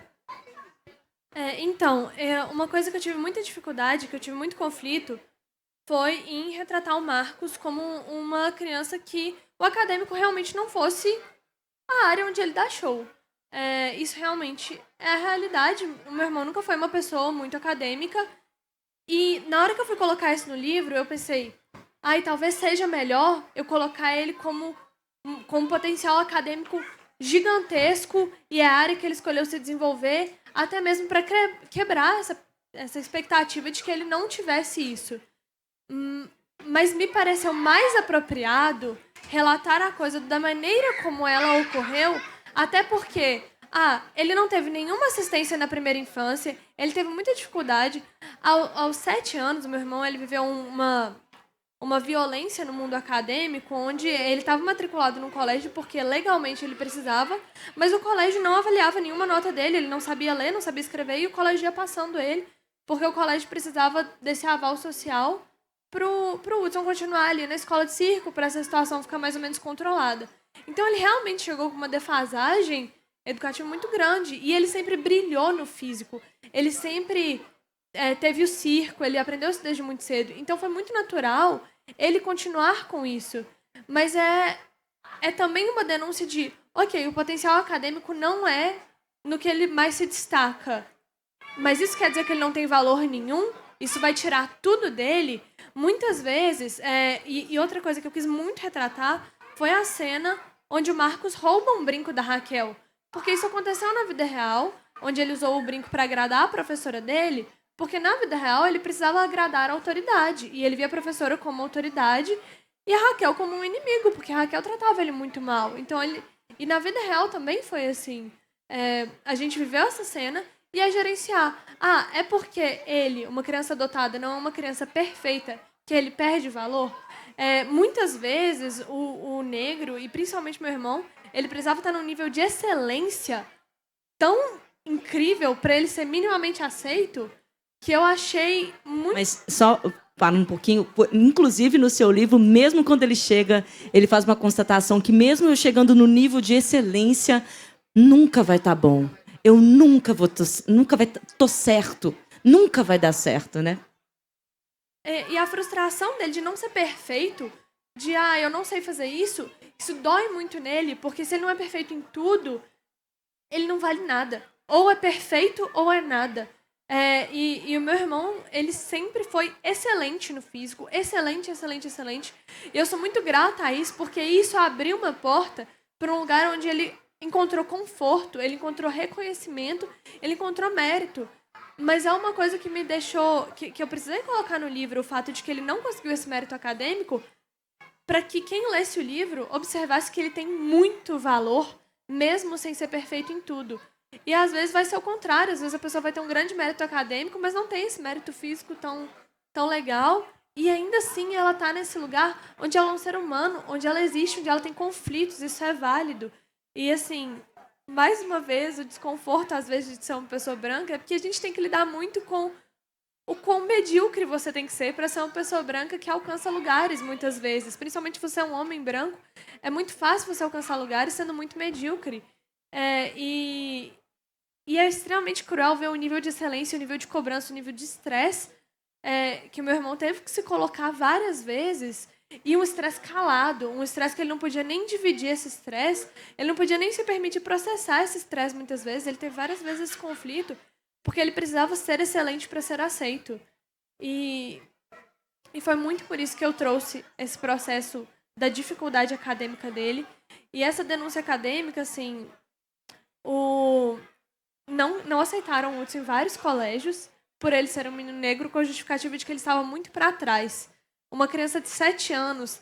Então, uma coisa que eu tive muita dificuldade, que eu tive muito conflito, foi em retratar o Marcos como uma criança que o acadêmico realmente não fosse a área onde ele dá show. Isso realmente é a realidade. O meu irmão nunca foi uma pessoa muito acadêmica. E na hora que eu fui colocar isso no livro, eu pensei, talvez seja melhor eu colocar ele como um potencial acadêmico gigantesco e é a área que ele escolheu se desenvolver, até mesmo para quebrar essa expectativa de que ele não tivesse isso. Mas me pareceu mais apropriado relatar a coisa da maneira como ela ocorreu, até porque ele não teve nenhuma assistência na primeira infância, ele teve muita dificuldade. Aos 7 anos, o meu irmão ele viveu uma violência no mundo acadêmico, onde ele estava matriculado num colégio porque legalmente ele precisava, mas o colégio não avaliava nenhuma nota dele, ele não sabia ler, não sabia escrever, e o colégio ia passando ele, porque o colégio precisava desse aval social pro Hudson continuar ali na escola de circo, para essa situação ficar mais ou menos controlada. Então ele realmente chegou com uma defasagem educativa muito grande, e ele sempre brilhou no físico, ele sempre teve o circo, ele aprendeu isso desde muito cedo, então foi muito natural ele continuar com isso. Mas é também uma denúncia de, ok, o potencial acadêmico não é no que ele mais se destaca, mas isso quer dizer que ele não tem valor nenhum? Isso vai tirar tudo dele? Muitas vezes, e outra coisa que eu quis muito retratar foi a cena onde o Marcos rouba um brinco da Raquel, porque isso aconteceu na vida real, onde ele usou o brinco para agradar a professora dele, porque na vida real ele precisava agradar a autoridade, e ele via a professora como autoridade e a Raquel como um inimigo, porque a Raquel tratava ele muito mal. Então e na vida real também foi assim. A gente viveu essa cena e é gerenciar. É porque ele, uma criança adotada, não é uma criança perfeita, que ele perde valor? Muitas vezes o negro, e principalmente meu irmão, ele precisava estar num nível de excelência tão incrível para ele ser minimamente aceito, que eu achei muito... Mas só para um pouquinho, inclusive no seu livro, mesmo quando ele chega, ele faz uma constatação que mesmo eu chegando no nível de excelência, nunca vai estar bom. Eu nunca tô certo, nunca vai dar certo, né? E a frustração dele de não ser perfeito, de eu não sei fazer isso dói muito nele, porque se ele não é perfeito em tudo, ele não vale nada. Ou é perfeito ou é nada. E o meu irmão, ele sempre foi excelente no físico, excelente, excelente, excelente. E eu sou muito grata a isso, porque isso abriu uma porta para um lugar onde ele encontrou conforto, ele encontrou reconhecimento, ele encontrou mérito. Mas é uma coisa que me deixou... que eu precisei colocar no livro, o fato de que ele não conseguiu esse mérito acadêmico, para que quem lesse o livro observasse que ele tem muito valor, mesmo sem ser perfeito em tudo. E às vezes vai ser o contrário, às vezes a pessoa vai ter um grande mérito acadêmico, mas não tem esse mérito físico tão legal, E ainda assim ela está nesse lugar onde ela é um ser humano, onde ela existe, onde ela tem conflitos, isso é válido. E assim, mais uma vez, o desconforto às vezes de ser uma pessoa branca é porque a gente tem que lidar muito com o quão medíocre você tem que ser para ser uma pessoa branca que alcança lugares muitas vezes. Principalmente se você é um homem branco, é muito fácil você alcançar lugares sendo muito medíocre. E é extremamente cruel ver o nível de excelência, o nível de cobrança, o nível de estresse que o meu irmão teve que se colocar várias vezes, e um estresse calado, um estresse que ele não podia nem dividir esse estresse, ele não podia nem se permitir processar esse estresse muitas vezes, ele teve várias vezes esse conflito, porque ele precisava ser excelente para ser aceito. E foi muito por isso que eu trouxe esse processo da dificuldade acadêmica dele, e essa denúncia acadêmica, assim, não aceitaram o Hudson em vários colégios, por ele ser um menino negro, com a justificativa de que ele estava muito para trás. Uma criança de 7 anos,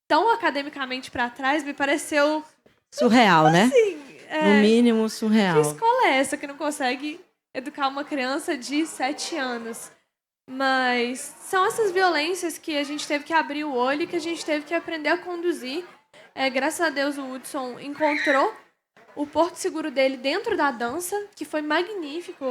tão academicamente para trás, me pareceu... Surreal, né? Assim, no mínimo, surreal. Que escola é essa que não consegue educar uma criança de 7 anos? Mas são essas violências que a gente teve que abrir o olho e que a gente teve que aprender a conduzir. Graças a Deus, o Hudson encontrou o porto seguro dele dentro da dança, que foi magnífico.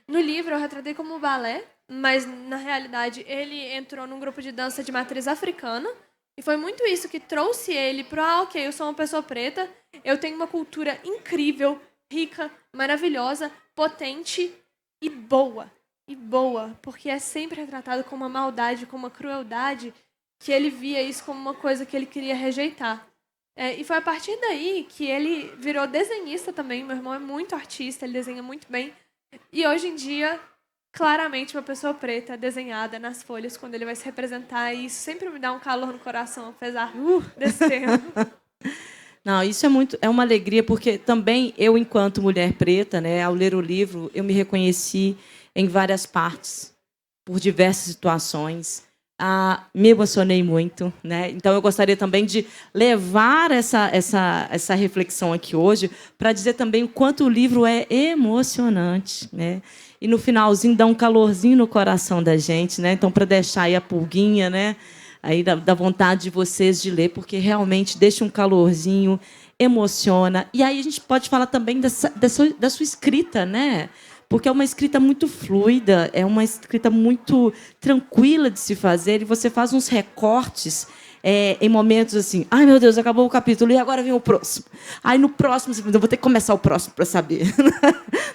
No livro eu retratei como balé, mas na realidade ele entrou num grupo de dança de matriz africana, e foi muito isso que trouxe ele para, ok, eu sou uma pessoa preta, eu tenho uma cultura incrível, rica, maravilhosa, potente e boa, porque é sempre retratado com uma maldade, com uma crueldade, que ele via isso como uma coisa que ele queria rejeitar. E foi a partir daí que ele virou desenhista também. Meu irmão é muito artista, ele desenha muito bem. E hoje em dia, claramente, uma pessoa preta desenhada nas folhas quando ele vai se representar. E isso sempre me dá um calor no coração, apesar desse tempo. Não, isso é uma alegria, porque também eu, enquanto mulher preta, né, ao ler o livro, eu me reconheci em várias partes, por diversas situações. Me emocionei muito, né? Então eu gostaria também de levar essa reflexão aqui hoje para dizer também o quanto o livro é emocionante, né? E no finalzinho dá um calorzinho no coração da gente, né? Então, para deixar aí a pulguinha, né? Aí da vontade de vocês de ler, porque realmente deixa um calorzinho, emociona. E aí a gente pode falar também da sua escrita, né? Porque é uma escrita muito fluida, é uma escrita muito tranquila de se fazer, e você faz uns recortes em momentos assim, ai, meu Deus, acabou o capítulo, e agora vem o próximo. Aí, no próximo, eu vou ter que começar o próximo para saber.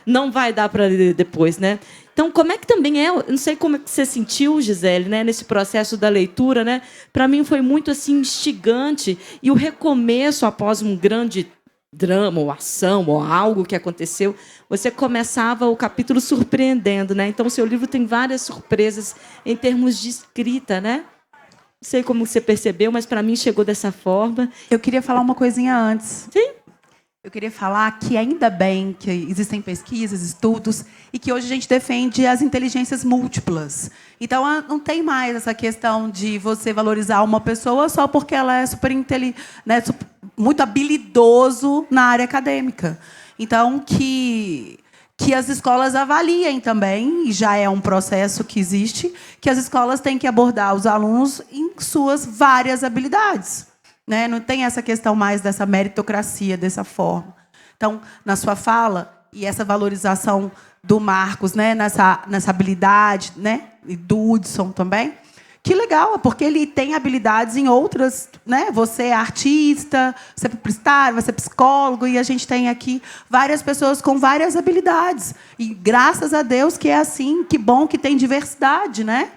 Não vai dar para ler depois, né? Então, como é que também eu não sei como é que você sentiu, Gisele, né, nesse processo da leitura, né? Para mim foi muito assim instigante, e o recomeço após um grande drama ou ação ou algo que aconteceu, você começava o capítulo surpreendendo, né? Então, o seu livro tem várias surpresas em termos de escrita, né? Não sei como você percebeu, mas para mim chegou dessa forma. Eu queria falar uma coisinha antes. Sim. Eu queria falar que ainda bem que existem pesquisas, estudos, e que hoje a gente defende as inteligências múltiplas. Então, não tem mais essa questão de você valorizar uma pessoa só porque ela é muito habilidoso na área acadêmica. Então, que as escolas avaliem também, e já é um processo que existe, que as escolas têm que abordar os alunos em suas várias habilidades. Né? Não tem essa questão mais dessa meritocracia, dessa forma. Então, na sua fala, e essa valorização do Marcos, né, nessa habilidade, né, e do Hudson também, que legal, porque ele tem habilidades em outras, né? Você é artista, você é publicitário, você é psicólogo, e a gente tem aqui várias pessoas com várias habilidades. E graças a Deus que é assim, que bom que tem diversidade, né?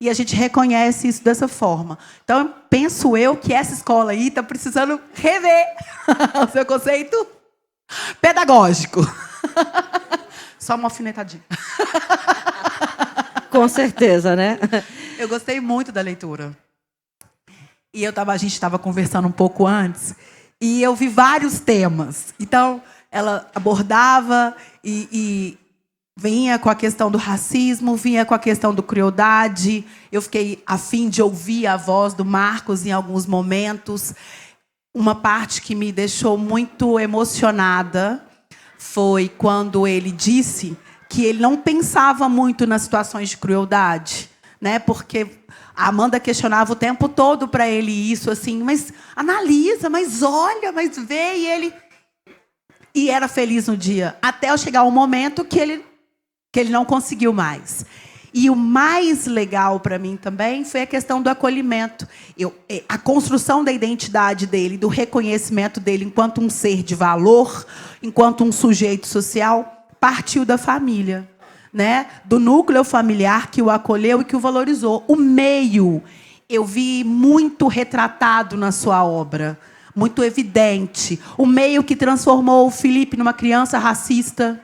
E a gente reconhece isso dessa forma. Então, penso eu que essa escola aí está precisando rever o seu conceito pedagógico. Só uma alfinetadinha. Com certeza, né? Eu gostei muito da leitura. E a gente estava conversando um pouco antes, e eu vi vários temas. Então, ela abordava e vinha com a questão do racismo, vinha com a questão do crueldade. Eu fiquei a fim de ouvir a voz do Marcos em alguns momentos. Uma parte que me deixou muito emocionada foi quando ele disse que ele não pensava muito nas situações de crueldade, né? Porque A Amanda questionava o tempo todo para ele isso, assim, mas analisa, mas olha, mas vê, e ele... E era feliz no dia, até chegar um momento que ele não conseguiu mais. E o mais legal para mim também foi a questão do acolhimento. A construção da identidade dele, do reconhecimento dele enquanto um ser de valor, enquanto um sujeito social, partiu da família, né? Do núcleo familiar que o acolheu e que o valorizou. O meio, eu vi muito retratado na sua obra, muito evidente. O meio que transformou o Felipe numa criança racista,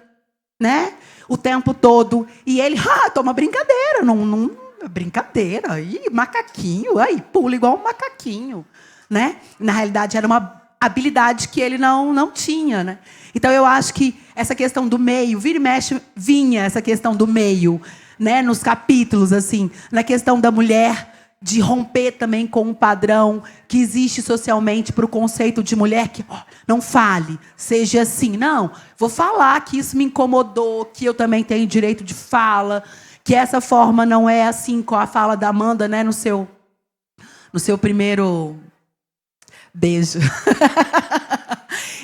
né? O tempo todo. E ele, toma brincadeira, não brincadeira, aí macaquinho, aí pula igual um macaquinho, né? Na realidade era uma habilidade que ele não tinha, né? Então eu acho que essa questão do meio, vira e mexe, vinha essa questão do meio, né? Nos capítulos, assim, na questão da mulher, de romper também com um padrão que existe socialmente para o conceito de mulher que não fale, seja assim. Não, vou falar que isso me incomodou, que eu também tenho direito de fala, que essa forma não é assim com a fala da Amanda, né, no seu primeiro beijo.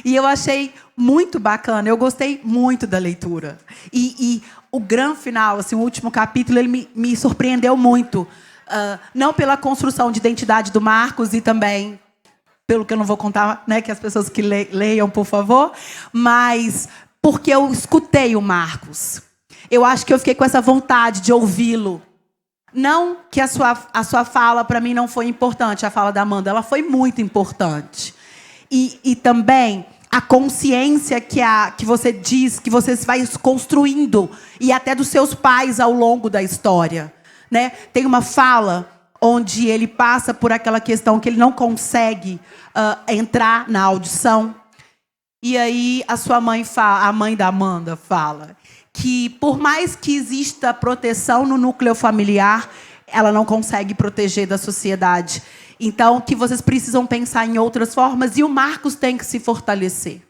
E eu achei muito bacana, eu gostei muito da leitura. E o grande final, assim, o último capítulo, ele me surpreendeu muito. Não pela construção de identidade do Marcos e também pelo que eu não vou contar, né, que as pessoas que leiam, por favor, mas porque eu escutei o Marcos. Eu acho que eu fiquei com essa vontade de ouvi-lo. Não que a sua fala, para mim, não foi importante, a fala da Amanda, ela foi muito importante. E também a consciência que você diz, que você vai construindo, e até dos seus pais ao longo da história. Né? Tem uma fala onde ele passa por aquela questão que ele não consegue entrar na audição. E aí a sua mãe fala, a mãe da Amanda fala que por mais que exista proteção no núcleo familiar, ela não consegue proteger da sociedade. Então, que vocês precisam pensar em outras formas e o Marcos tem que se fortalecer.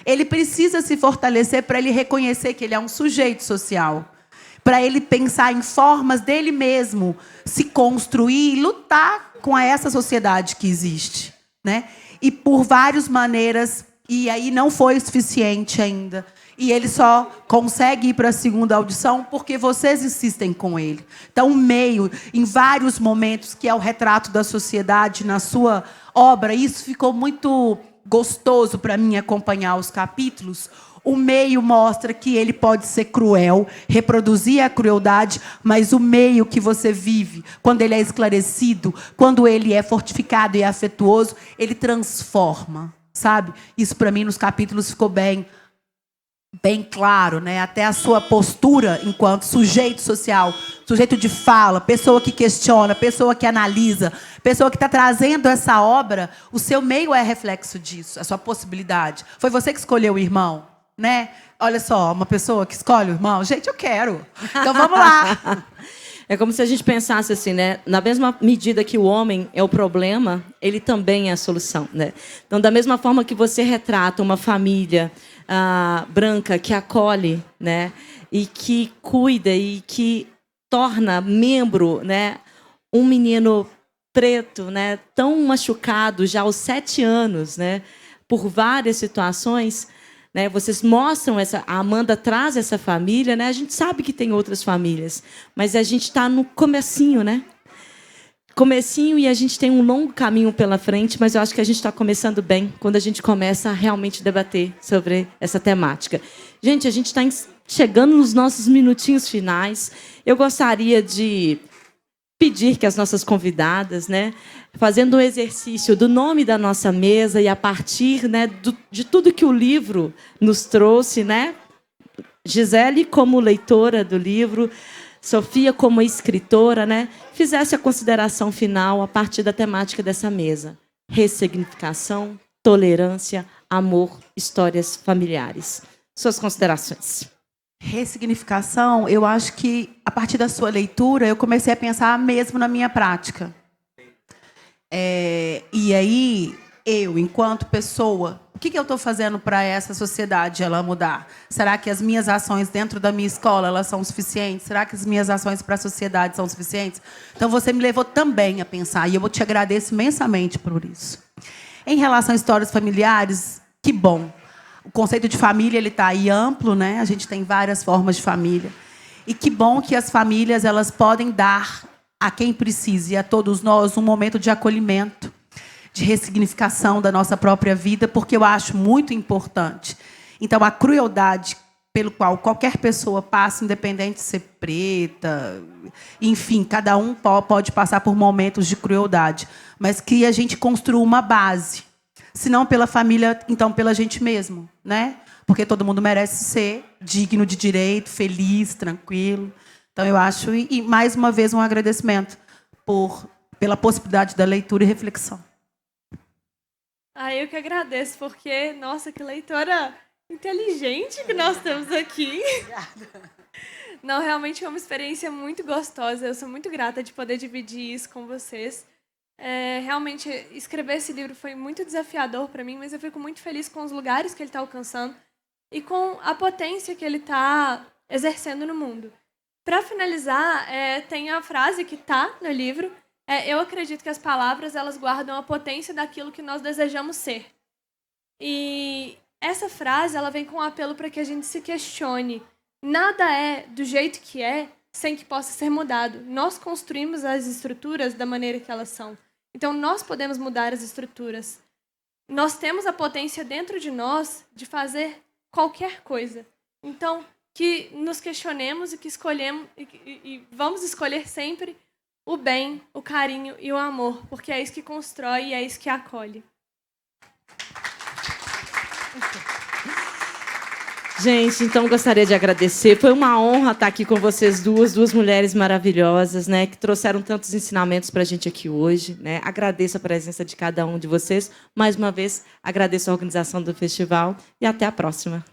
Ele precisa se fortalecer para ele reconhecer que ele é um sujeito social. Para ele pensar em formas dele mesmo se construir e lutar com essa sociedade que existe, né? E por várias maneiras, e aí não foi suficiente ainda. E ele só consegue ir para a segunda audição porque vocês insistem com ele. Então, o meio, em vários momentos, que é o retrato da sociedade na sua obra, isso ficou muito gostoso para mim acompanhar os capítulos. O meio mostra que ele pode ser cruel, reproduzir a crueldade, mas o meio que você vive, quando ele é esclarecido, quando ele é fortificado e afetuoso, ele transforma, sabe? Isso, para mim, nos capítulos ficou bem claro, né? Até a sua postura enquanto sujeito social, sujeito de fala, pessoa que questiona, pessoa que analisa, pessoa que está trazendo essa obra, o seu meio é reflexo disso, a sua possibilidade. Foi você que escolheu o irmão? Né? Olha só, uma pessoa que escolhe o irmão. Gente, eu quero. Então, vamos lá. É como se a gente pensasse assim, né? Na mesma medida que o homem é o problema, ele também é a solução, né? Então, da mesma forma que você retrata uma família branca que acolhe, né? E que cuida e que torna membro, né? Um menino preto, né? Tão machucado já aos 7 anos, né? Por várias situações... Né, vocês mostram a Amanda traz essa família, né? A gente sabe que tem outras famílias, mas a gente está no comecinho, né? Comecinho e a gente tem um longo caminho pela frente, mas eu acho que a gente está começando bem quando a gente começa a realmente debater sobre essa temática. Gente, a gente está chegando nos nossos minutinhos finais. Eu gostaria de pedir que as nossas convidadas, né, fazendo um exercício do nome da nossa mesa e a partir, né, de tudo que o livro nos trouxe, né, Gisele como leitora do livro, Sofia como escritora, né, fizesse a consideração final a partir da temática dessa mesa: ressignificação, tolerância, amor, histórias familiares. Suas considerações. Ressignificação, eu acho que, a partir da sua leitura, eu comecei a pensar mesmo na minha prática. E aí, eu, enquanto pessoa, o que eu estou fazendo para essa sociedade ela mudar? Será que as minhas ações dentro da minha escola elas são suficientes? Será que as minhas ações para a sociedade são suficientes? Então, você me levou também a pensar, e eu te agradeço imensamente por isso. Em relação a histórias familiares, que bom. O conceito de família ele está aí amplo, né? A gente tem várias formas de família. E que bom que as famílias elas podem dar a quem precisa e a todos nós um momento de acolhimento, de ressignificação da nossa própria vida, porque eu acho muito importante. Então, a crueldade pelo qual qualquer pessoa passa, independente de ser preta, enfim, cada um pode passar por momentos de crueldade, mas que a gente construa uma base. Se não pela família, então pela gente mesmo, né? Porque todo mundo merece ser digno de direito, feliz, tranquilo. Então, eu acho, e mais uma vez, um agradecimento pela possibilidade da leitura e reflexão. Eu que agradeço, porque, nossa, que leitora inteligente que nós temos aqui. Obrigada. Não, realmente é uma experiência muito gostosa. Eu sou muito grata de poder dividir isso com vocês. Realmente, escrever esse livro foi muito desafiador para mim, mas eu fico muito feliz com os lugares que ele está alcançando e com a potência que ele está exercendo no mundo. Para finalizar, tem a frase que está no livro. Eu acredito que as palavras elas guardam a potência daquilo que nós desejamos ser. E essa frase ela vem com um apelo para que a gente se questione. Nada é do jeito que é sem que possa ser mudado. Nós construímos as estruturas da maneira que elas são. Então, nós podemos mudar as estruturas. Nós temos a potência dentro de nós de fazer qualquer coisa. Então, que nos questionemos e que escolhemos e vamos escolher sempre o bem, o carinho e o amor, porque é isso que constrói e é isso que acolhe. Gente, então gostaria de agradecer. Foi uma honra estar aqui com vocês duas mulheres maravilhosas, né, que trouxeram tantos ensinamentos para a gente aqui hoje, né? Agradeço a presença de cada um de vocês. Mais uma vez, agradeço a organização do festival e até a próxima.